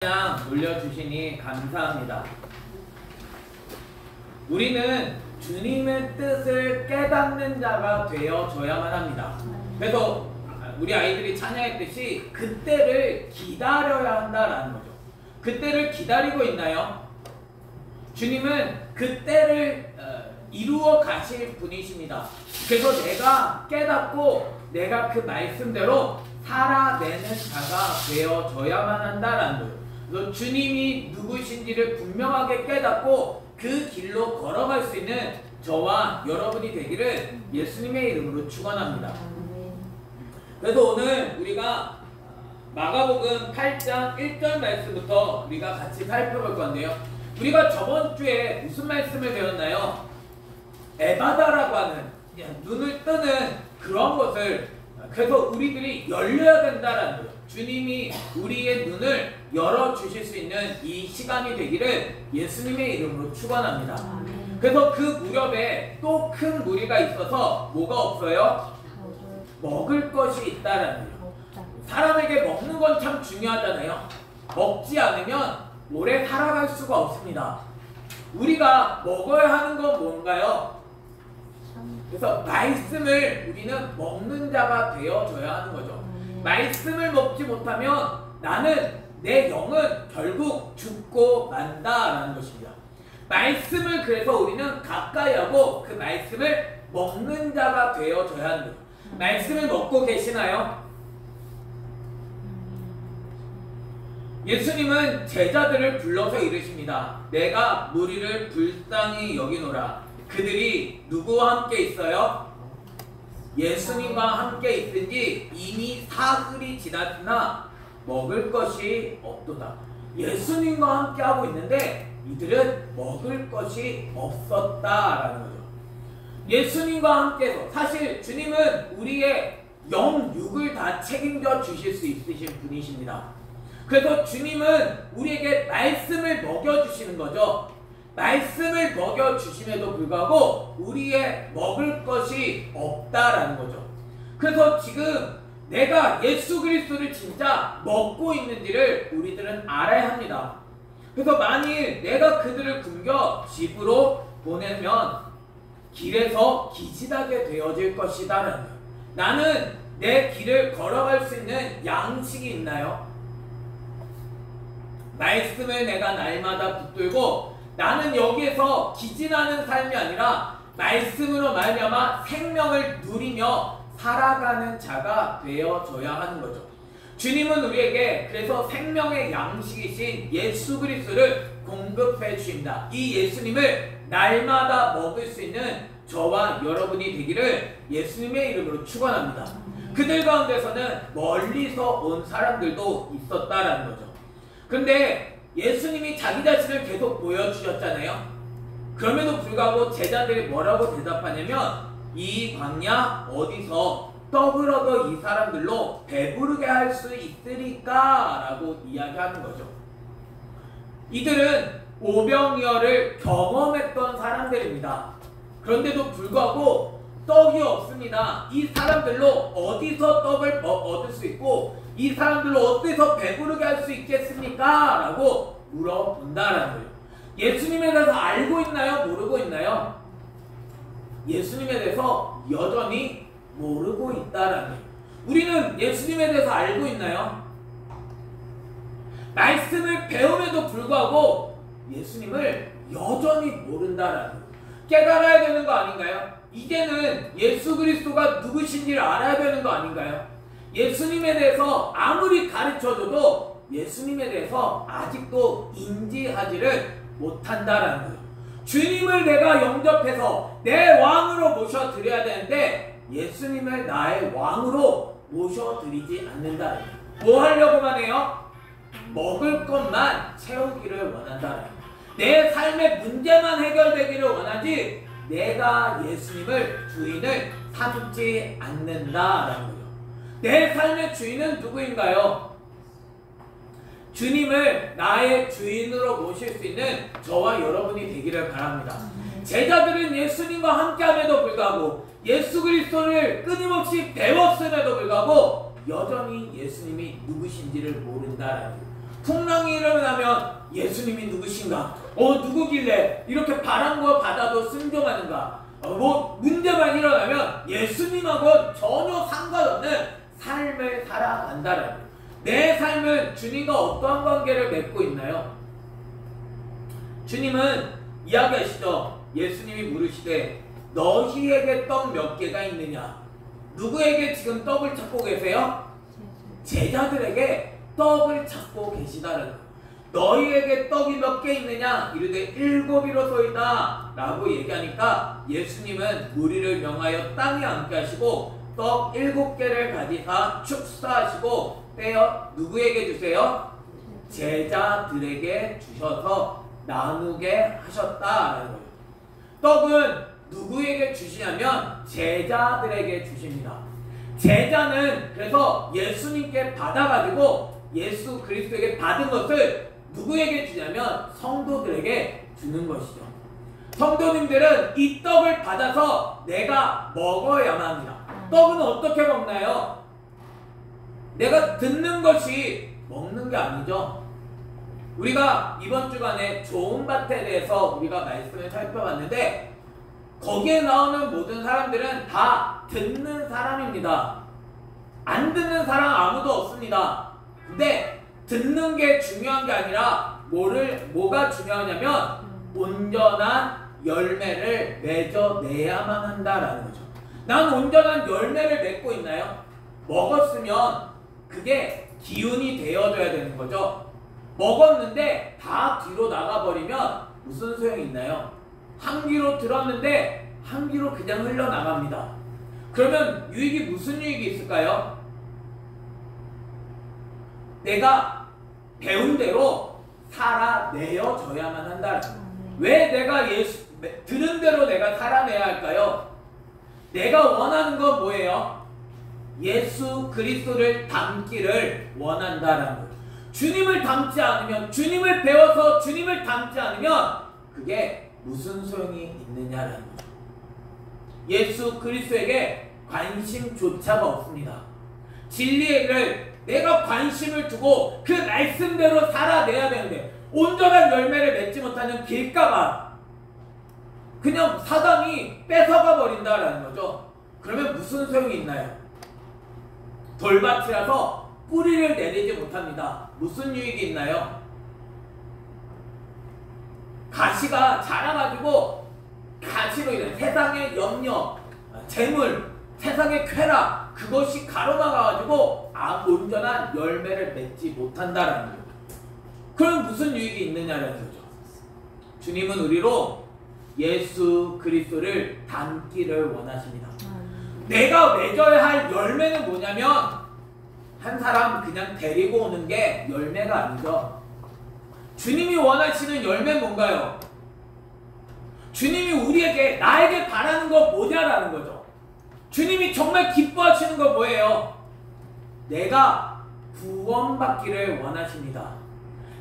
그냥 올려주시니 감사합니다. 우리는 주님의 뜻을 깨닫는 자가 되어줘야만 합니다. 그래서 우리 아이들이 찬양했듯이 그때를 기다려야 한다라는 거죠. 그때를 기다리고 있나요? 주님은 그때를 이루어 가실 분이십니다. 그래서 내가 깨닫고 내가 그 말씀대로 살아내는 자가 되어져야만 한다라는 거예요. 그래서 주님이 누구신지를 분명하게 깨닫고 그 길로 걸어갈 수 있는 저와 여러분이 되기를 예수님의 이름으로 축원합니다. 그래서 오늘 우리가 마가복음 8장 1절 말씀부터 우리가 같이 살펴볼 건데요. 우리가 저번 주에 무슨 말씀을 배웠나요? 에바다라고 하는 눈을 뜨는 그런 것을, 그래서 우리들이 열려야 된다라는 거예요. 주님이 우리의 눈을 열어주실 수 있는 이 시간이 되기를 예수님의 이름으로 축원합니다. 그래서 그 무렵에 또 큰 무리가 있어서 뭐가 없어요? 먹을 것이 있다라는 거예요. 사람에게 먹는 건 참 중요하잖아요. 먹지 않으면 오래 살아갈 수가 없습니다. 우리가 먹어야 하는 건 뭔가요? 그래서 말씀을 우리는 먹는 자가 되어줘야 하는 거죠. 말씀을 먹지 못하면 나는 내 영은 결국 죽고 만다라는 것입니다. 말씀을 그래서 우리는 가까이 하고 그 말씀을 먹는 자가 되어줘야 하는 거죠. 말씀을 먹고 계시나요? 예수님은 제자들을 불러서 이르십니다. 내가 무리를 불쌍히 여기노라. 그들이 누구와 함께 있어요? 예수님과 함께 있은지 이미 사흘이 지났으나 먹을 것이 없도다. 예수님과 함께 하고 있는데 이들은 먹을 것이 없었다라는 거죠. 예수님과 함께해서, 사실 주님은 우리의 영육을 다 책임져 주실 수 있으신 분이십니다. 그래서 주님은 우리에게 말씀을 먹여주시는 거죠. 말씀을 먹여주심에도 불구하고 우리의 먹을 것이 없다라는 거죠. 그래서 지금 내가 예수 그리스도를 진짜 먹고 있는지를 우리들은 알아야 합니다. 그래서 만일 내가 그들을 굶겨 집으로 보내면 길에서 기진하게 되어질 것이다라는 거예요. 나는 내 길을 걸어갈 수 있는 양식이 있나요? 말씀을 내가 날마다 붙들고 나는 여기에서 기진하는 삶이 아니라 말씀으로 말미암아 생명을 누리며 살아가는 자가 되어줘야 하는 거죠. 주님은 우리에게 그래서 생명의 양식이신 예수 그리스도를 공급해 주십니다. 이 예수님을 날마다 먹을 수 있는 저와 여러분이 되기를 예수님의 이름으로 축원합니다. 그들 가운데서는 멀리서 온 사람들도 있었다라는 거죠. 그런데 예수님이 자기 자신을 계속 보여주셨잖아요. 그럼에도 불구하고 제자들이 뭐라고 대답하냐면 이 광야 어디서 떡을 얻어 이 사람들로 배부르게 할 수 있으리까? 라고 이야기하는 거죠. 이들은 오병이어를 경험했던 사람들입니다. 그런데도 불구하고 떡이 없습니다. 이 사람들로 어디서 떡을 얻을 수 있고 이 사람들로 어디서 배부르게 할 수 있겠습니까? 라고 물어본다라는 거예요. 예수님에 대해서 알고 있나요? 모르고 있나요? 예수님에 대해서 여전히 모르고 있다라는 거예요. 우리는 예수님에 대해서 알고 있나요? 말씀을 배움에도 불구하고 예수님을 여전히 모른다라는 거예요. 깨달아야 되는 거 아닌가요? 이제는 예수 그리스도가 누구신지를 알아야 되는 거 아닌가요? 예수님에 대해서 아무리 가르쳐줘도 예수님에 대해서 아직도 인지하지를 못한다라는 거예요. 주님을 내가 영접해서 내 왕으로 모셔드려야 되는데 예수님을 나의 왕으로 모셔드리지 않는다는 거예요. 뭐 하려고만 해요? 먹을 것만 채우기를 원한다는 거예요. 내 삶의 문제만 해결되기를 원하지 내가 예수님을 주인을 삼지 않는다라는 거예요. 내 삶의 주인은 누구인가요? 주님을 나의 주인으로 모실 수 있는 저와 여러분이 되기를 바랍니다. 제자들은 예수님과 함께함에도 불구하고 예수 그리스도를 끊임없이 배웠음에도 불구하고 여전히 예수님이 누구신지를 모른다라는 거예요. 풍랑이 일어나면 예수님이 누구신가? 누구길래 이렇게 바람과 바다도 순종하는가? 문제만 일어나면 예수님하고 전혀 상관없는 삶을 살아간다는 거예요. 내 삶은 주님과 어떠한 관계를 맺고 있나요? 주님은 이야기하시죠. 예수님이 물으시되 너희에게 떡 몇 개가 있느냐? 누구에게 지금 떡을 찾고 계세요? 제자들에게 떡을 찾고 계시다는 거예요. 너희에게 떡이 몇 개 있느냐? 이르되 7이로소이다 라고 얘기하니까 예수님은 무리를 명하여 땅에 앉게 하시고 떡 7개를 가지사 축사하시고 떼어 누구에게 주세요? 제자들에게 주셔서 나누게 하셨다라는 거예요. 떡은 누구에게 주시냐면 제자들에게 주십니다. 제자는 그래서 예수님께 받아가지고 예수 그리스도에게 받은 것을 누구에게 주냐면 성도들에게 주는 것이죠. 성도님들은 이 떡을 받아서 내가 먹어야만 합니다. 떡은 어떻게 먹나요? 내가 듣는 것이 먹는 게 아니죠. 우리가 이번 주간에 좋은 밭에 대해서 우리가 말씀을 살펴봤는데 거기에 나오는 모든 사람들은 다 듣는 사람입니다. 안 듣는 사람 아무도 없습니다. 근데 듣는 게 중요한 게 아니라 뭐가 중요하냐면 온전한 열매를 맺어내야만 한다라는 거죠. 난 온전한 열매를 맺고 있나요? 먹었으면 그게 기운이 되어줘야 되는 거죠. 먹었는데 다 뒤로 나가버리면 무슨 소용이 있나요? 한 귀로 들었는데 한 귀로 그냥 흘러나갑니다. 그러면 유익이 무슨 유익이 있을까요? 내가 배운 대로 살아내어져야만 한다. 왜 내가 들은 대로 내가 살아내야 할까요? 내가 원하는 건 뭐예요? 예수 그리스도를 닮기를 원한다라는 거예요. 주님을 닮지 않으면, 주님을 배워서 주님을 닮지 않으면 그게 무슨 소용이 있느냐라는 거죠. 예수 그리스도에게 관심조차가 없습니다. 진리를 내가 관심을 두고 그 말씀대로 살아내야 되는데 온전한 열매를 맺지 못하는 길가가 그냥 사단이 뺏어가 버린다라는 거죠. 그러면 무슨 소용이 있나요? 돌밭이라서 뿌리를 내리지 못합니다. 무슨 유익이 있나요? 가시가 자라가지고 가시로 인해 세상의 염려, 재물, 세상의 쾌락 그것이 가로막아가지고 온전한 열매를 맺지 못한다라는 거예요. 그럼 무슨 유익이 있느냐라는 거죠. 주님은 우리로 예수 그리스도를 닮기를 원하십니다. 내가 맺어야 할 열매는 뭐냐면 한 사람 그냥 데리고 오는 게 열매가 아니죠. 주님이 원하시는 열매는 뭔가요? 주님이 우리에게 나에게 바라는 거 뭐냐라는 거죠. 주님이 정말 기뻐하시는 거 뭐예요? 내가 구원받기를 원하십니다.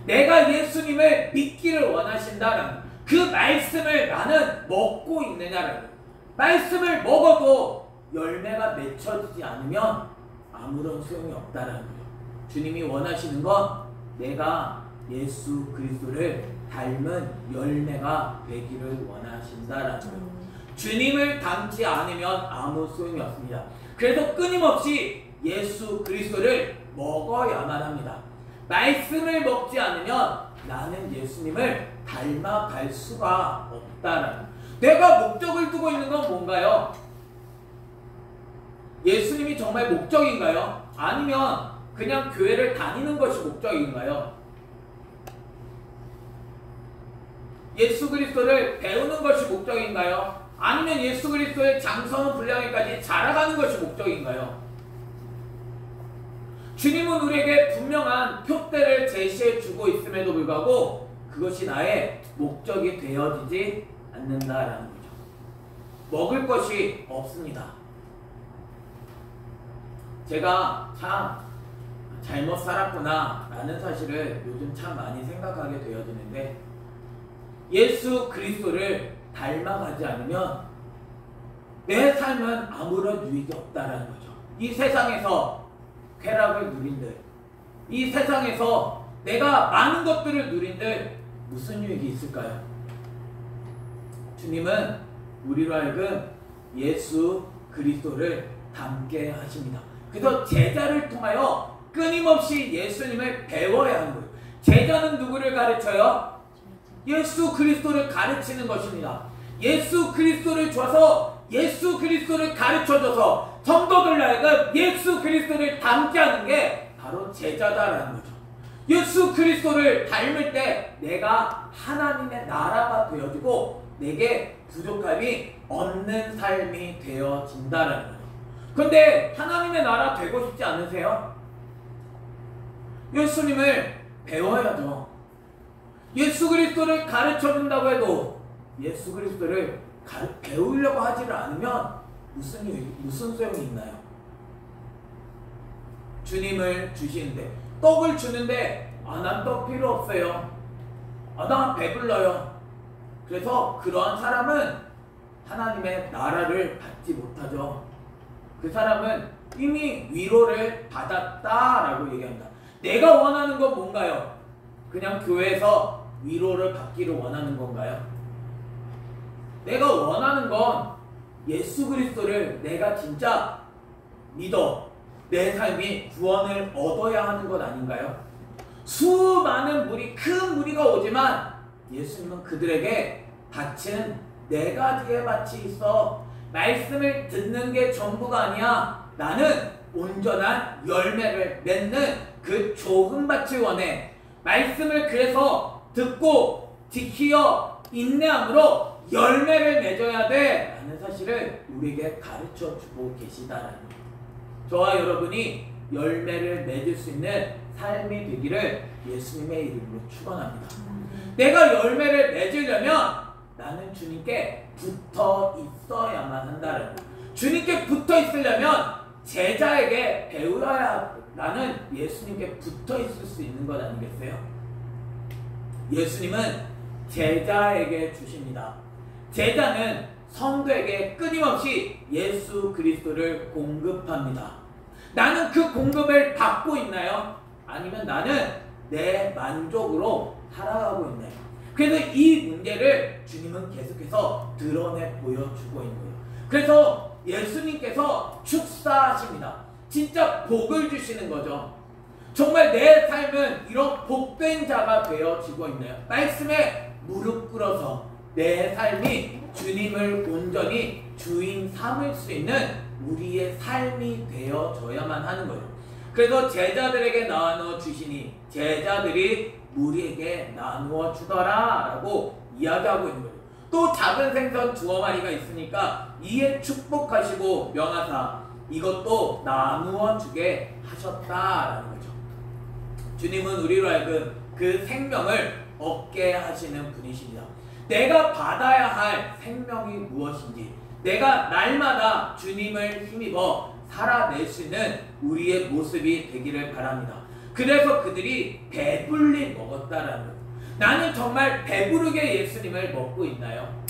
내가 예수님을 믿기를 원하신다는 그 말씀을 나는 먹고 있느냐라는 거예요. 말씀을 먹어도 열매가 맺혀지지 않으면 아무런 소용이 없다라는 거죠. 주님이 원하시는 건 내가 예수 그리스도를 닮은 열매가 되기를 원하신다라는 거예요. 주님을 닮지 않으면 아무 소용이 없습니다. 그래서 끊임없이 예수 그리스도를 먹어야만 합니다. 말씀을 먹지 않으면 나는 예수님을 닮아갈 수가 없다라는 거예요. 내가 목적을 두고 있는 건 뭔가요? 예수님이 정말 목적인가요? 아니면 그냥 교회를 다니는 것이 목적인가요? 예수 그리스도를 배우는 것이 목적인가요? 아니면 예수 그리스도의 장성한 분량에까지 자라가는 것이 목적인가요? 주님은 우리에게 분명한 표대를 제시해 주고 있음에도 불구하고 그것이 나의 목적이 되어지지 않는다라는 거죠. 먹을 것이 없습니다. 제가 참 잘못 살았구나 라는 사실을 요즘 참 많이 생각하게 되어지는데 예수 그리스도를 닮아가지 않으면 내 삶은 아무런 유익이 없다라는 거죠. 이 세상에서 쾌락을 누린들, 이 세상에서 내가 많은 것들을 누린들 무슨 유익이 있을까요? 주님은 우리로 하여금 예수 그리스도를 닮게 하십니다. 그래서 제자를 통하여 끊임없이 예수님을 배워야 하는 거예요. 제자는 누구를 가르쳐요? 예수 그리스도를 가르치는 것입니다. 예수 그리스도를 줘서 예수 그리스도를 가르쳐줘서 성도들 하여금 예수 그리스도를 닮게 하는 게 바로 제자다라는 거죠. 예수 그리스도를 닮을 때 내가 하나님의 나라가 되어지고 내게 부족함이 없는 삶이 되어진다라는 거죠. 그런데 하나님의 나라 되고 싶지 않으세요? 예수님을 배워야죠. 예수 그리스도를 가르쳐준다고 해도 예수 그리스도를 배우려고 하지를 않으면 무슨 소용이 있나요? 주님을 주시는데 떡을 주는데 난 떡 필요 없어요. 나 배불러요. 그래서 그러한 사람은 하나님의 나라를 받지 못하죠. 그 사람은 이미 위로를 받았다라고 얘기합니다. 내가 원하는 건 뭔가요? 그냥 교회에서 위로를 받기를 원하는 건가요? 내가 원하는 건 예수 그리스도를 내가 진짜 믿어 내 삶이 구원을 얻어야 하는 것 아닌가요? 수많은 무리, 큰 무리가 오지만 예수님은 그들에게 밭은 4가지의 밭이 있어. 말씀을 듣는 게 전부가 아니야. 나는 온전한 열매를 맺는 그 좋은 밭을 원해. 말씀을 그래서 듣고 지키어 인내함으로 열매를 맺어야 돼 라는 사실을 우리에게 가르쳐주고 계시다라는 거예요. 저와 여러분이 열매를 맺을 수 있는 삶이 되기를 예수님의 이름으로 축원합니다. 내가 열매를 맺으려면 나는 주님께 붙어 있어야만 한다는 거예요. 주님께 붙어 있으려면 제자에게 배우어야 나는 예수님께 붙어 있을 수 있는 것 아니겠어요? 예수님은 제자에게 주십니다. 제자는 성도에게 끊임없이 예수 그리스도를 공급합니다. 나는 그 공급을 받고 있나요? 아니면 나는 내 만족으로 살아가고 있나요? 그래서 이 문제를 주님은 계속해서 드러내 보여주고 있는 거예요. 그래서 예수님께서 축사하십니다. 진짜 복을 주시는 거죠. 정말 내 삶은 이런 복된 자가 되어지고 있나요? 말씀에 무릎 꿇어서 내 삶이 주님을 온전히 주인 삼을 수 있는 우리의 삶이 되어져야만 하는 거예요. 그래서 제자들에게 나누어 주시니 제자들이 무리에게 나누어 주더라 라고 이야기하고 있는 거예요. 또 작은 생선 2마리가 있으니까 이에 축복하시고 명하사 이것도 나누어 주게 하셨다라는 거죠. 주님은 우리로 하여금 그 생명을 얻게 하시는 분이십니다. 내가 받아야 할 생명이 무엇인지 내가 날마다 주님을 힘입어 살아낼 수 있는 우리의 모습이 되기를 바랍니다. 그래서 그들이 배불리 먹었다라는 거예요. 나는 정말 배부르게 예수님을 먹고 있나요?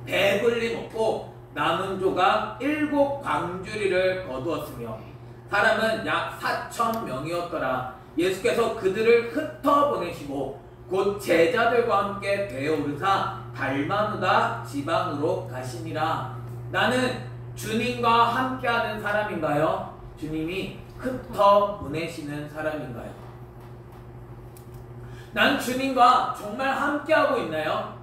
배불리 먹고 남은 조각 7 광주리를 거두었으며 사람은 약 4,000명이었더라. 예수께서 그들을 흩어보내시고 곧 제자들과 함께 배에 오르사 달마누다 지방으로 가시니라. 나는 주님과 함께하는 사람인가요? 주님이 흩어보내시는 사람인가요? 난 주님과 정말 함께하고 있나요?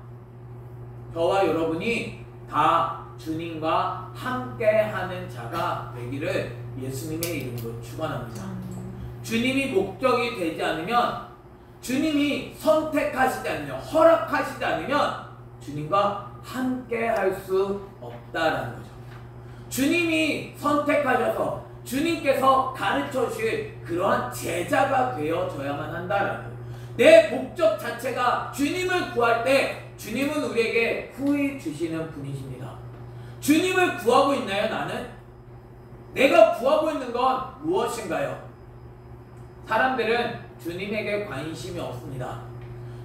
저와 여러분이 다 주님과 함께하는 자가 되기를 예수님의 이름으로 축원합니다. 주님이 목적이 되지 않으면 주님이 선택하시지 않으면 허락하시지 않으면 주님과 함께 할 수 없다라는 거죠. 주님이 선택하셔서 주님께서 가르쳐 주실 그러한 제자가 되어져야만 한다라는 거예요. 내 목적 자체가 주님을 구할 때 주님은 우리에게 후히 주시는 분이십니다. 주님을 구하고 있나요, 나는? 내가 구하고 있는 건 무엇인가요? 사람들은 주님에게 관심이 없습니다.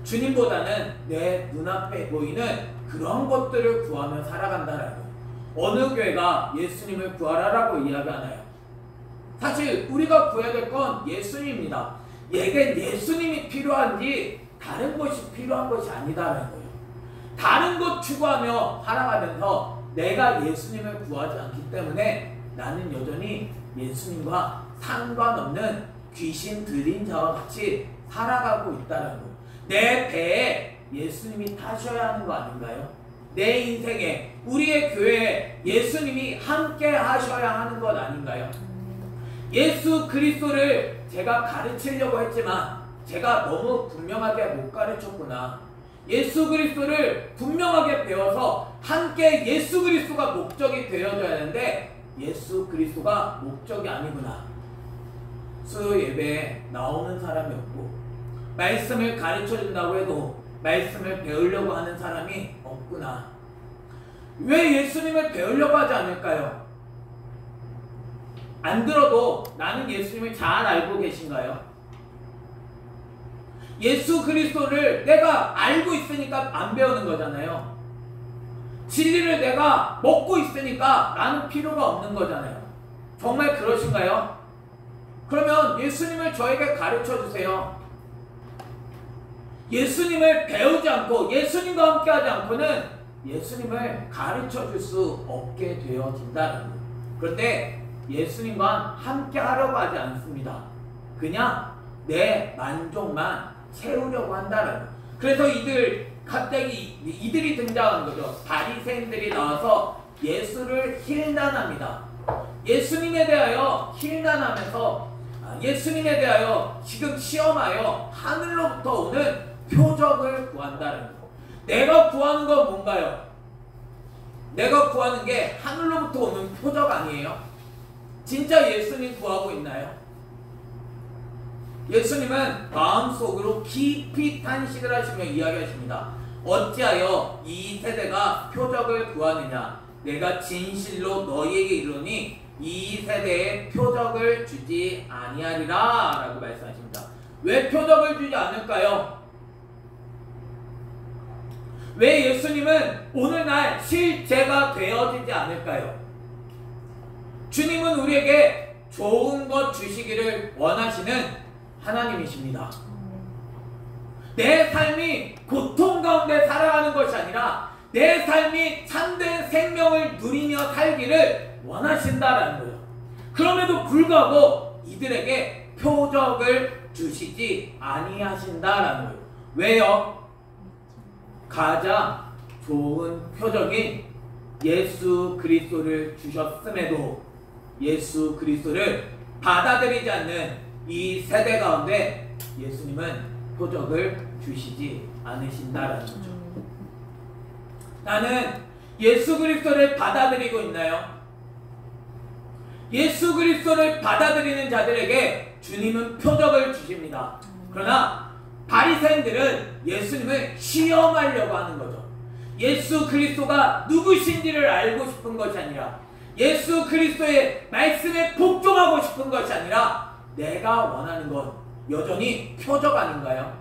주님보다는 내 눈앞에 보이는 그런 것들을 구하며 살아간다라고. 어느 교회가 예수님을 구하라라고 이야기하나요? 사실 우리가 구해야 될 건 예수님입니다. 얘겐 예수님이 필요한지 다른 것이 필요한 것이 아니다라는 거예요. 다른 것 추구하며 살아가면서 내가 예수님을 구하지 않기 때문에 나는 여전히 예수님과 상관없는 귀신 들린 자와 같이 살아가고 있다는 거예요. 내 배에 예수님이 타셔야 하는 거 아닌가요? 내 인생에, 우리의 교회에 예수님이 함께 하셔야 하는 것 아닌가요? 예수 그리스도를 제가 가르치려고 했지만 제가 너무 분명하게 못 가르쳤구나. 예수 그리스도를 분명하게 배워서 함께 예수 그리스도가 목적이 되어져야 하는데 예수 그리스도가 목적이 아니구나. 수요 예배에 나오는 사람이 없고 말씀을 가르쳐준다고 해도 말씀을 배우려고 하는 사람이 없구나. 왜 예수님을 배우려고 하지 않을까요? 안 들어도 나는 예수님을 잘 알고 계신가요? 예수 그리스도를 내가 알고 있으니까 안 배우는 거잖아요. 진리를 내가 먹고 있으니까 나는 필요가 없는 거잖아요. 정말 그러신가요? 그러면 예수님을 저에게 가르쳐 주세요. 예수님을 배우지 않고 예수님과 함께 하지 않고는 예수님을 가르쳐 줄 수 없게 되어진다는 거예요. 그런데 예수님과 함께 하려고 하지 않습니다. 그냥 내 만족만 채우려고 한다는 거예요. 그래서 갑자기 이들이 등장한 거죠. 바리새인들이 나와서 예수를 힐난합니다. 예수님에 대하여 힐난하면서 예수님에 대하여 지금 시험하여 하늘로부터 오는 표적을 구한다는 거. 내가 구하는 건 뭔가요? 내가 구하는 게 하늘로부터 오는 표적 아니에요? 진짜 예수님 구하고 있나요? 예수님은 마음속으로 깊이 탄식을 하시며 이야기하십니다. 어찌하여 이 세대가 표적을 구하느냐? 내가 진실로 너희에게 이르노니 이 세대에 표적을 주지 아니하리라 라고 말씀하십니다. 왜 표적을 주지 않을까요? 왜 예수님은 오늘날 실제가 되어지지 않을까요? 주님은 우리에게 좋은 것 주시기를 원하시는 하나님이십니다. 내 삶이 고통 가운데 살아가는 것이 아니라 내 삶이 참된 생명을 누리며 살기를 원하신다라는 거예요. 그럼에도 불구하고 이들에게 표적을 주시지 아니하신다라는 거예요. 왜요? 가장 좋은 표적인 예수 그리스도를 주셨음에도 예수 그리스도를 받아들이지 않는 이 세대 가운데 예수님은 표적을 주시지 않으신다라는 거죠. 나는 예수 그리스도를 받아들이고 있나요? 예수 그리스도를 받아들이는 자들에게 주님은 표적을 주십니다. 그러나 바리새인들은 예수님을 시험하려고 하는 거죠. 예수 그리스도가 누구신지를 알고 싶은 것이 아니라 예수 그리스도의 말씀에 복종하고 싶은 것이 아니라 내가 원하는 건 여전히 표적 아닌가요?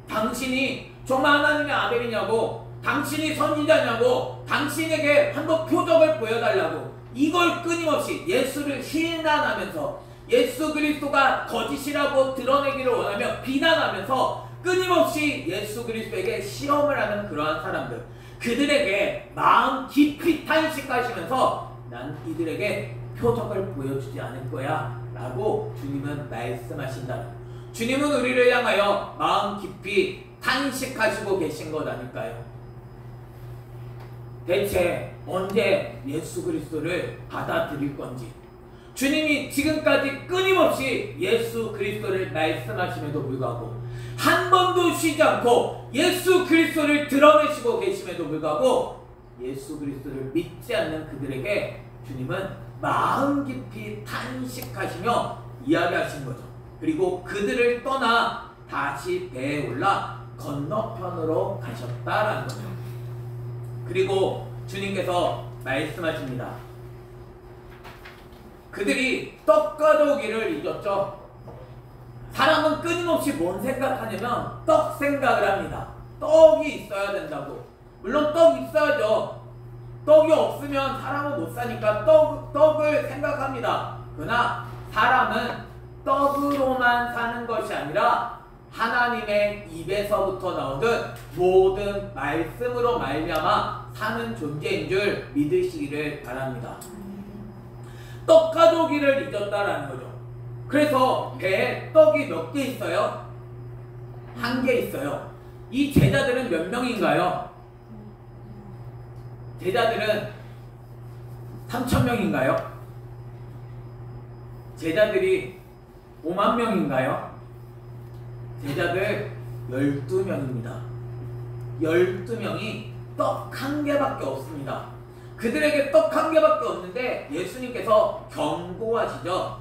당신이 정말 하나님의 아들이냐고, 당신이 선지자냐고, 당신에게 한번 표적을 보여달라고 이걸 끊임없이 예수를 힐난하면서 예수 그리스도가 거짓이라고 드러내기를 원하며 비난하면서 끊임없이 예수 그리스도에게 시험을 하는 그러한 사람들, 그들에게 마음 깊이 탄식하시면서 난 이들에게 표적을 보여주지 않을 거야 라고 주님은 말씀하신다. 주님은 우리를 향하여 마음 깊이 탄식하시고 계신 것 아닐까요? 대체 언제 예수 그리스도를 받아들일 건지, 주님이 지금까지 끊임없이 예수 그리스도를 말씀하심에도 불구하고 한 번도 쉬지 않고 예수 그리스도를 드러내시고 계심에도 불구하고 예수 그리스도를 믿지 않는 그들에게 주님은 마음 깊이 탄식하시며 이야기하신 거죠. 그리고 그들을 떠나 다시 배에 올라 건너편으로 가셨다라는 거죠. 그리고 주님께서 말씀하십니다. 그들이 떡 가져오기를 잊었죠. 사람은 끊임없이 뭔 생각하냐면 떡 생각을 합니다. 떡이 있어야 된다고. 물론 떡 있어야죠. 떡이 없으면 사람은 못 사니까 떡을 생각합니다. 그러나 사람은 떡으로만 사는 것이 아니라 하나님의 입에서부터 나오는 모든 말씀으로 말미암아 사는 존재인 줄 믿으시기를 바랍니다. 떡가족이를 잊었다라는 거죠. 그래서 배에 떡이 몇 개 있어요? 한 개 있어요. 이 제자들은 몇 명인가요? 제자들은 3,000명인가요? 제자들이 5만 명인가요? 제자들 12명입니다. 12명이 떡 한 개밖에 없습니다. 그들에게 떡 한 개밖에 없는데 예수님께서 경고하시죠.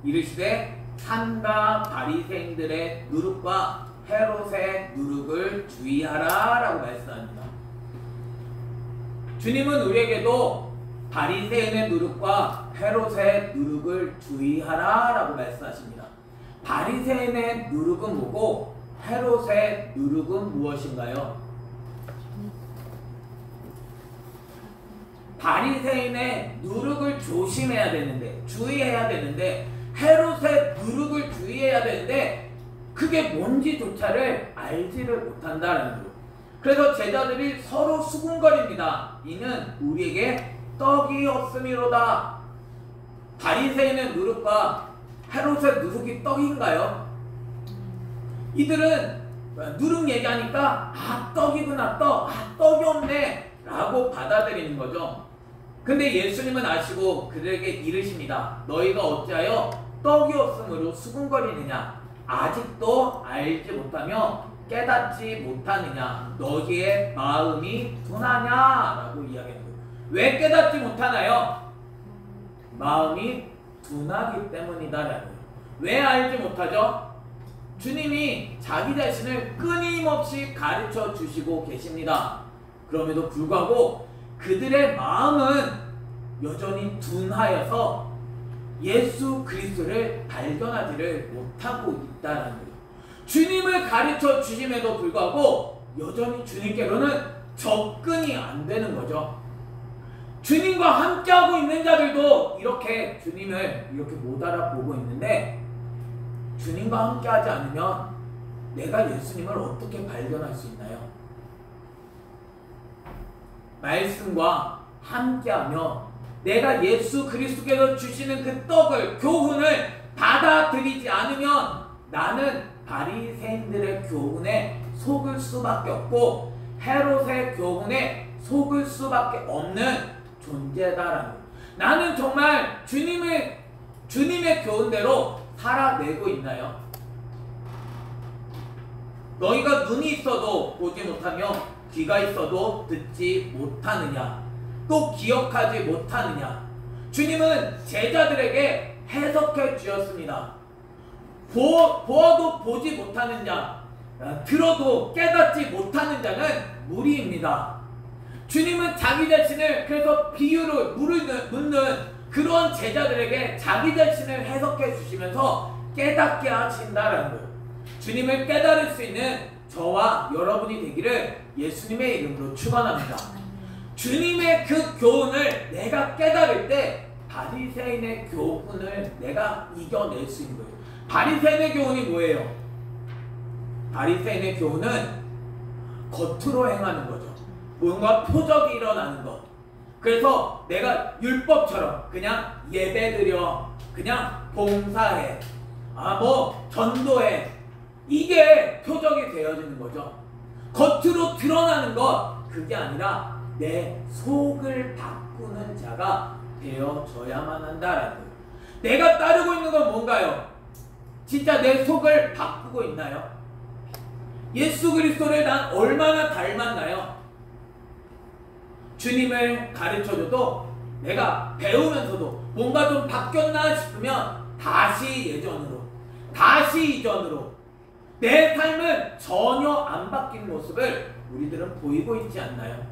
이르시되 산과 바리새인들의 누룩과 헤롯의 누룩을 주의하라 라고 말씀합니다. 주님은 우리에게도 바리새인의 누룩과 헤롯의 누룩을 주의하라 라고 말씀하십니다. 바리새인의 누룩은 뭐고 헤롯의 누룩은 무엇인가요? 바리새인의 누룩을 조심해야 되는데, 주의해야 되는데, 헤롯의 누룩을 주의해야 되는데 그게 뭔지조차를 알지를 못한다는 거예요. 그래서 제자들이 서로 수군거립니다. 이는 우리에게 떡이 없음이로다. 바리새인의 누룩과 헤롯의 누룩이 떡인가요? 이들은 누룩 얘기하니까 떡이구나, 떡이 없네 라고 받아들이는 거죠. 근데 예수님은 아시고 그들에게 이르십니다. 너희가 어찌하여 떡이 없음으로 수군거리느냐? 아직도 알지 못하며 깨닫지 못하느냐? 너희의 마음이 둔하냐? 라고 이야기합니다. 왜 깨닫지 못하나요? 마음이 둔하기 때문이다라는 거예요. 왜 알지 못하죠? 주님이 자기 자신을 끊임없이 가르쳐 주시고 계십니다. 그럼에도 불구하고 그들의 마음은 여전히 둔하여서 예수 그리스도를 발견하지를 못하고 있다는 거예요. 주님을 가르쳐 주심에도 불구하고 여전히 주님께로는 접근이 안 되는 거죠. 주님과 함께하고 있는 자들도 이렇게 주님을 이렇게 못 알아보고 있는데 주님과 함께하지 않으면 내가 예수님을 어떻게 발견할 수 있나요? 말씀과 함께하며 내가 예수 그리스도께서 주시는 그 떡을, 교훈을 받아들이지 않으면 나는 바리새인들의 교훈에 속을 수밖에 없고 헤롯의 교훈에 속을 수밖에 없는 존재다라는 거예요. 나는 정말 주님의 교훈대로 살아내고 있나요? 너희가 눈이 있어도 보지 못하며 귀가 있어도 듣지 못하느냐? 또 기억하지 못하느냐? 주님은 제자들에게 해석해 주셨습니다. 보아도 보지 못하는 자, 들어도 깨닫지 못하는 자는 무리입니다. 주님은 자기 자신을 그래서 비유로 묻는 그런 제자들에게 자기 자신을 해석해 주시면서 깨닫게 하신다라는 거예요. 주님을 깨달을 수 있는 저와 여러분이 되기를 예수님의 이름으로 축원합니다. 주님의 그 교훈을 내가 깨달을 때 바리새인의 교훈을 내가 이겨낼 수 있는 거예요. 바리새인의 교훈이 뭐예요? 바리새인의 교훈은 겉으로 행하는 거죠. 뭔가 표적이 일어나는 것. 그래서 내가 율법처럼 그냥 예배드려, 그냥 봉사해, 전도해, 이게 표적이 되어지는 거죠. 겉으로 드러나는 것, 그게 아니라 내 속을 바꾸는 자가 되어져야만 한다라는 거예요. 내가 따르고 있는 건 뭔가요? 진짜 내 속을 바꾸고 있나요? 예수 그리스도를 난 얼마나 닮았나요? 주님을 가르쳐줘도 내가 배우면서도 뭔가 좀 바뀌었나 싶으면 다시 예전으로, 다시 이전으로 내 삶은 전혀 안 바뀐 모습을 우리들은 보이고 있지 않나요?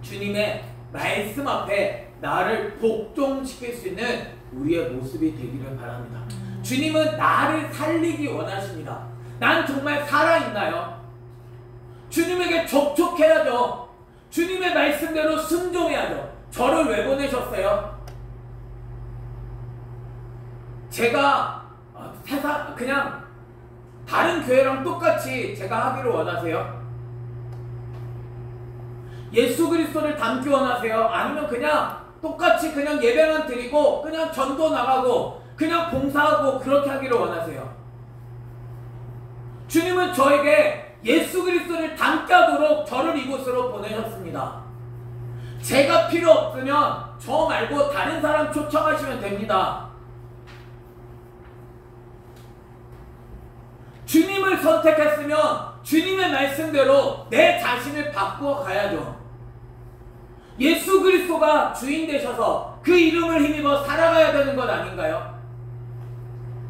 주님의 말씀 앞에 나를 복종시킬 수 있는 우리의 모습이 되기를 바랍니다. 주님은 나를 살리기 원하십니다. 난 정말 살아있나요? 주님에게 접촉해야죠. 주님의 말씀대로 순종해야죠. 저를 왜 보내셨어요? 제가 세상 그냥 다른 교회랑 똑같이 제가 하기를 원하세요? 예수 그리스도를 닮기 원하세요? 아니면 그냥 똑같이 그냥 예배만 드리고 그냥 전도 나가고 그냥 봉사하고 그렇게 하기를 원하세요? 주님은 저에게 예수 그리스도를 닮게 하도록 저를 이곳으로 보내셨습니다. 제가 필요 없으면 저 말고 다른 사람 초청하시면 됩니다. 주님을 선택했으면 주님의 말씀대로 내 자신을 바꾸어 가야죠. 예수 그리스도가 주인 되셔서 그 이름을 힘입어 살아가야 되는 것 아닌가요?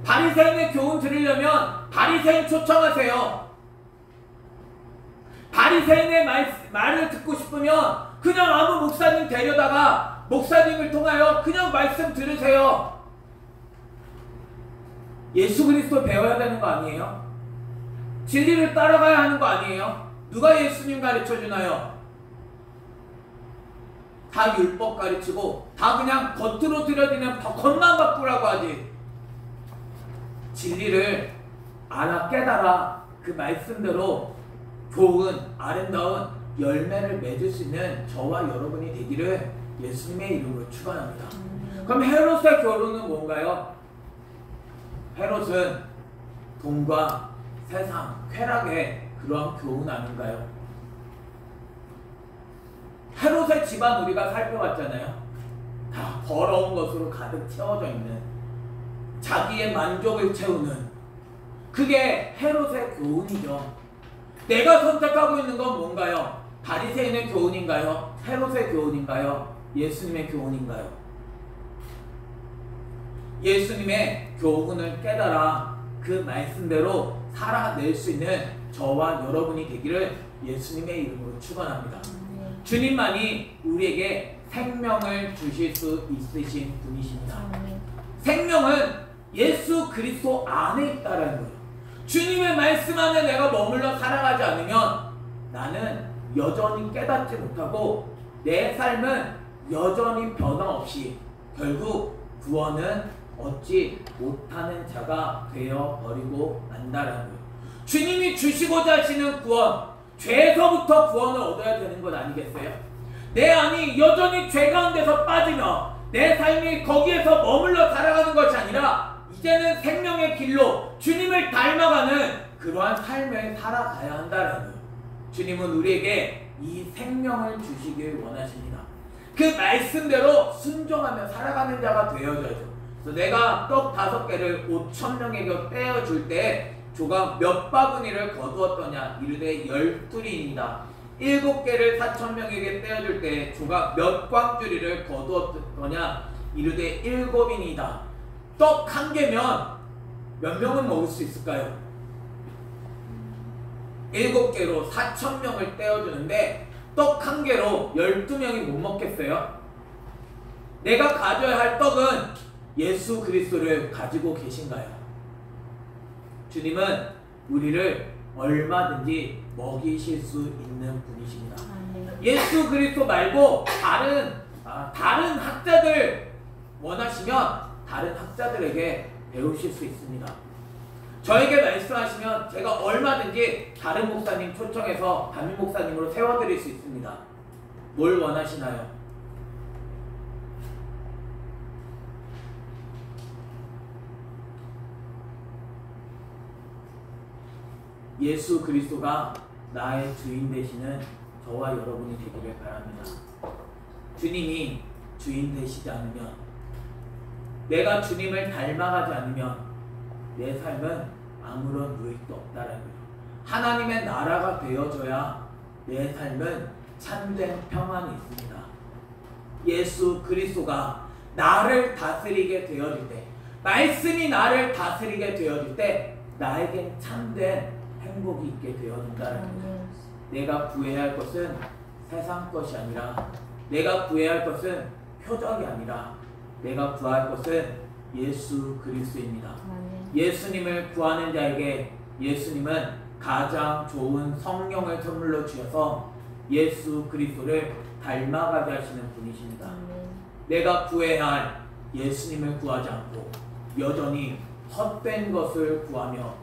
바리새인의 교훈 들으려면 바리새인 초청하세요. 바리새인의 말을 듣고 싶으면 그냥 아무 목사님 데려다가 목사님을 통하여 그냥 말씀 들으세요. 예수 그리스도 배워야 되는 거 아니에요? 진리를 따라가야 하는 거 아니에요? 누가 예수님 가르쳐주나요? 다 율법 가르치고 다 그냥 겉으로 들여지는 겉만 바꾸라고 하지. 진리를 알아 깨달아 그 말씀대로 좋은 아름다운 열매를 맺을 수 있는 저와 여러분이 되기를 예수님의 이름으로 축원합니다. 그럼 헤롯의 결론은 뭔가요? 헤롯은 돈과 세상, 쾌락의 그러한 교훈 아닌가요? 헤롯의 집안 우리가 살펴봤잖아요. 다 더러운 것으로 가득 채워져 있는, 자기의 만족을 채우는, 그게 헤롯의 교훈이죠. 내가 선택하고 있는 건 뭔가요? 바리새인의 교훈인가요? 헤롯의 교훈인가요? 예수님의 교훈인가요? 예수님의 교훈을 깨달아 그 말씀대로 살아낼 수 있는 저와 여러분이 되기를 예수님의 이름으로 축원합니다. 주님만이 우리에게 생명을 주실 수 있으신 분이십니다. 생명은 예수 그리스도 안에 있다라는 거예요. 주님의 말씀 안에 내가 머물러 살아가지 않으면 나는 여전히 깨닫지 못하고 내 삶은 여전히 변함없이 결국 구원은 얻지 못하는 자가 되어버리고 만다라는 거예요. 주님이 주시고자 하시는 구원, 죄에서부터 구원을 얻어야 되는 것 아니겠어요? 내 안이 여전히 죄 가운데서 빠지며 내 삶이 거기에서 머물러 살아가는 것이 아니라 이제는 생명의 길로 주님을 닮아가는 그러한 삶을 살아가야 한다는 거예요. 주님은 우리에게 이 생명을 주시길 원하십니다. 그 말씀대로 순종하며 살아가는 자가 되어져야죠. 그래서 내가 떡 5개를 5,000명에게 떼어줄 때 조각 몇 바구니를 거두었더냐? 이르되 12리이다. 7개를 4,000명에게 떼어줄 때 조각 몇 광주리를 거두었더냐? 이르되 7이니이다. 떡 1개면 몇 명은 먹을 수 있을까요? 7개로 4,000명을 떼어주는데 떡 1개로 12명이 못 먹겠어요? 내가 가져야 할 떡은 예수 그리스도를 가지고 계신가요? 주님은 우리를 얼마든지 먹이실 수 있는 분이십니다. 예수 그리스도 말고 다른 학자들 원하시면 다른 학자들에게 배우실 수 있습니다. 저에게 말씀하시면 제가 얼마든지 다른 목사님 초청해서 담임 목사님으로 세워드릴 수 있습니다. 뭘 원하시나요? 예수 그리스도가 나의 주인 되시는 저와 여러분이 되기를 바랍니다. 주님이 주인 되시지 않으면, 내가 주님을 닮아가지 않으면 내 삶은 아무런 유익도 없다라는 거예요. 하나님의 나라가 되어져야 내 삶은 참된 평안이 있습니다. 예수 그리스도가 나를 다스리게 되어질 때, 말씀이 나를 다스리게 되어질 때 나에겐 참된 행복이 있게 되어진다는 거죠. 내가 구해야 할 것은 세상 것이 아니라, 내가 구해야 할 것은 표적이 아니라 내가 구할 것은 예수 그리스도입니다. 예수님을 구하는 자에게 예수님은 가장 좋은 성령을 선물로 주셔서 예수 그리스도를 닮아가게 하시는 분이십니다. 내가 구해야 할 예수님을 구하지 않고 여전히 헛된 것을 구하며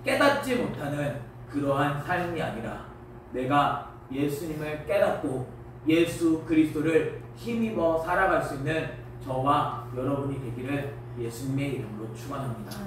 깨닫지 못하는 그러한 삶이 아니라 내가 예수님을 깨닫고 예수 그리스도를 힘입어 살아갈 수 있는 저와 여러분이 되기를 예수님의 이름으로 축원합니다.